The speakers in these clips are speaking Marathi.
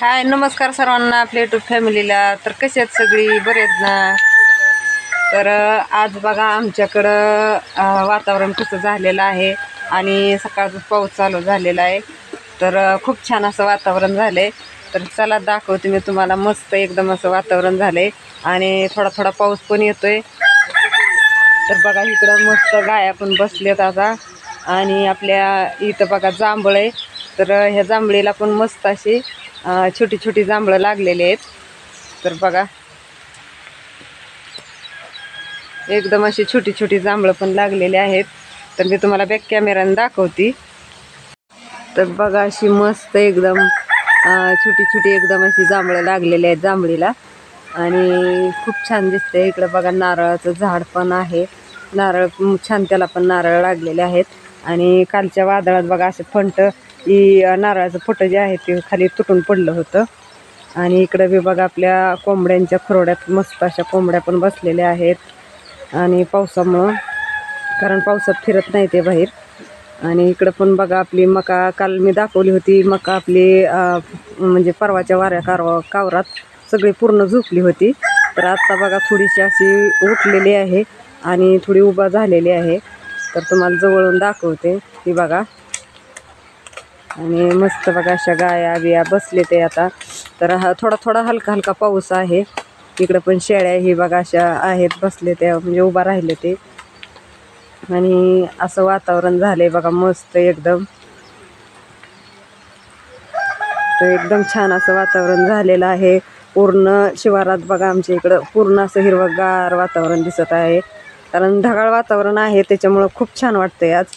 हाय नमस्कार सर्वांना आपल्या यूट्यूब फॅमिलीला. तर कसे आहेत सगळी, बरे आहेत ना? तर आज बघा आमच्याकडं वातावरण कसं झालेलं आहे आणि सकाळचा पाऊस चालू झालेला आहे. तर खूप छान असं वातावरण झालं आहे. तर चला दाखवते मी तुम्हाला. मस्त एकदम असं वातावरण झालं आहे आणि थोडा थोडा पाऊस पण येतोय. तर बघा इकडं मस्त गाया पण बसल्यात आता. आणि आपल्या इथं बघा जांभळ आहे. तर ह्या जांभळीला पण मस्त अशी छोटी छोटी जांभळं लागलेली आहेत. तर बघा एकदम अशी छोटी छोटी जांभळं पण लागलेली आहेत. तर मी तुम्हाला बॅक कॅमेराने दाखवते. तर बघा अशी मस्त एकदम छोटी छोटी एकदम अशी जांभळं लागलेली आहेत जांभळीला आणि खूप छान दिसते. इकडं बघा नारळाचं झाड पण आहे. नारळ छान, त्याला पण नारळ लागलेले आहेत. आणि कालच्या वादळात बघा असे फंट नारळाचं फुटं जे आहे ते खाली तुटून पडलं होतं. आणि इकडं बी बघा आपल्या कोंबड्यांच्या खुरोड्यात मस्त अशा कोंबड्या पण बसलेल्या आहेत आणि पावसामुळं, कारण पावसात फिरत नाही ते बाहेर. आणि इकडं पण बघा आपली मका, काल मी दाखवली होती मका आपली म्हणजे परवाच्या वाऱ्या कावरात सगळी पूर्ण झोपली होती. तर आत्ता बघा थोडीशी अशी उठलेली आहे आणि थोडी उभा झालेली आहे. तर तुम्हाला जवळून दाखवते ही बघा. आणि मस्त बघा अशा गाया बिया बसले ते आता. तर हा थोडा थोडा हलका हलका पाऊस आहे. इकडं पण शेळ्या ही बघा अशा आहेत बसले ते, म्हणजे उभा राहिले ते. आणि असं वातावरण झालंय बघा मस्त एकदम. तर एकदम छान असं वातावरण झालेलं आहे. पूर्ण शिवारात बघा आमच्या इकडं पूर्ण असं हिरवंगार वातावरण दिसत आहे. कारण ढगाळ वातावरण आहे त्याच्यामुळं खूप छान वाटतंय आज.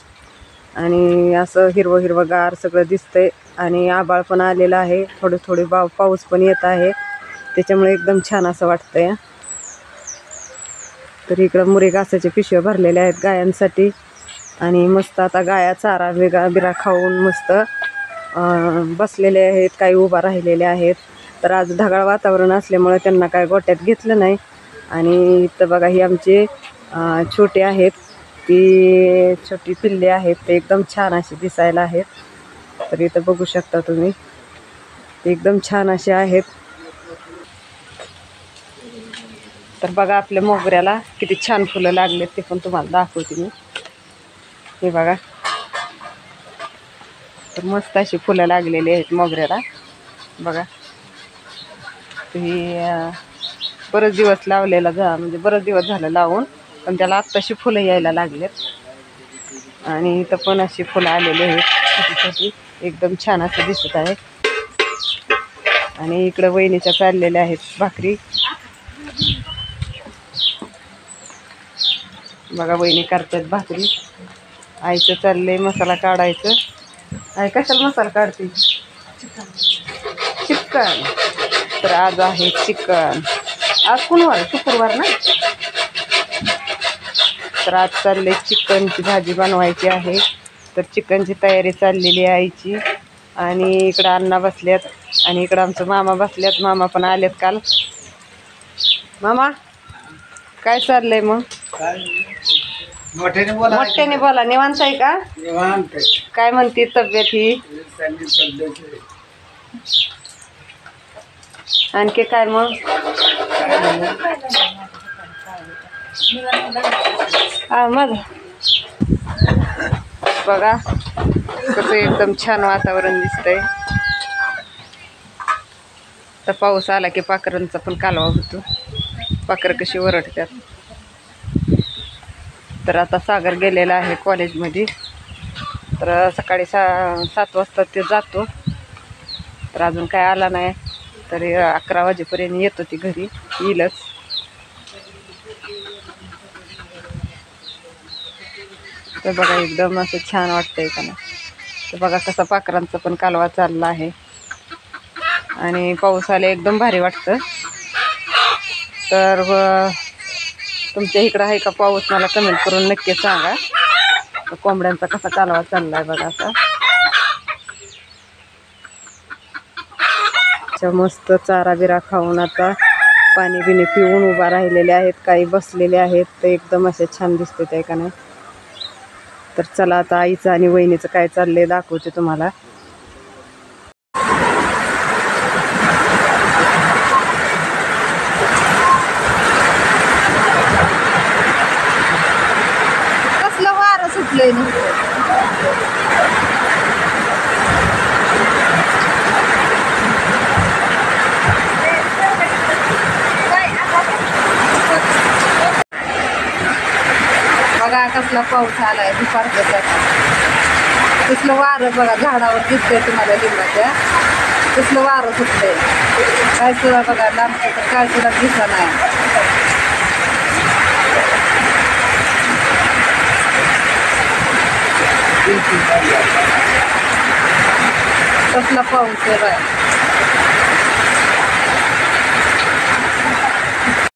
आणि असं हिरवं हिरवंगार सगळं दिसतंय आणि आभाळ पण आलेलं आहे. थोडे थोडे पाऊस पण येत आहे, त्याच्यामुळे एकदम छान असं वाटतंय. तर इकडं मुरी घासाच्या पिशव्या भरलेल्या आहेत गायांसाठी. आणि मस्त आता गाया चारा बिरा खाऊन मस्त बसलेले आहेत, काही उभा राहिलेले आहेत. तर आज ढगाळ वातावरण असल्यामुळे त्यांना काय गोट्यात घेतलं नाही. आणि इथं बघा ही आमचे छोटे आहेत, ती छोटी पिल्ले आहेत. ते एकदम छान असे दिसायला आहेत. तर इथं बघू शकता तुम्ही, एकदम छान असे आहेत. तर बघा आपल्या मोगऱ्याला किती छान फुलं लागलेत ते पण तुम्हाला दाखवते मी. हे बघा, तर मस्त अशी फुलं लागलेली आहेत मोगऱ्याला बघा. ही बरेच दिवस लावलेला म्हणजे बरेच दिवस झालं लावून, पण त्याला आत्ताशी फुलं यायला लागलेत. आणि इथं पण अशी फुलं आलेली आहेत छोटी छोटी, एकदम छान असं दिसत आहे. आणि इकडं वहिनीच्या चाललेल्या आहेत भाकरी बघा. वहिनी करतात भाकरी. आईचं चाललंय मसाला काढायचं. आई कशाला मसाला काढते? चिकन. तर आज आहे चिकन. आज कोणवार? शुक्रवार ना. तर आज चालले चिकनची भाजी बनवायची आहे. तर चिकनची तयारी चाललेली आहे आईची. आणि इकडं अण्णा बसल्यात आणि इकडं आमचं मामा बसल्यात. मामा पण आलेत काल. मामा काय चाललंय मग? मोठ्याने बोला. निवांत आहे का? काय म्हणते तब्येत ही? आणखी काय मग? मग बघा कसं एकदम छान वातावरण दिसतंय. तर पाऊस आला की पाखरांचा पण कालवा होतो. पाखरं कशी ओरडतात. तर आता सागर गेलेला आहे कॉलेजमध्ये. तर सकाळी 7 वाजता ते जातो. तर अजून काय आला नाही. तरी 11 वाजेपर्यंत येतो ती घरी, येईलच. तर बघा एकदम असं छान वाटतंय का नाही. तर बघा कसा पाखरांचा पण कालवा चालला आहे. आणि पाऊस आले एकदम भारी वाटतं. तर तुमच्या इकडं आहे का पाऊस? मला कमेंट करून नक्की सांगा. कोंबड्यांचा कसा कालवा चाललाय बघा असा. मस्त चारा बिरा खाऊन आता पाणी बिणी पिऊन उभा राहिलेले आहेत. काही बसलेले आहेत. तर एकदम असे छान दिसते ते का नाही. तर चला आता आईचं आणि वहिनीचं काय चाललंय दाखवते तुम्हाला. कसला पाऊस आलाय दुपारचा. कसलं वारं बघा झाडावर दिसतंय तुम्हाला लिंबाच्या. कसलं वारं सुटतंय. काय सुद्धा बघा लांबचं तर काय सुद्धा दिसा नाही. कसला पाऊस आहे बाय.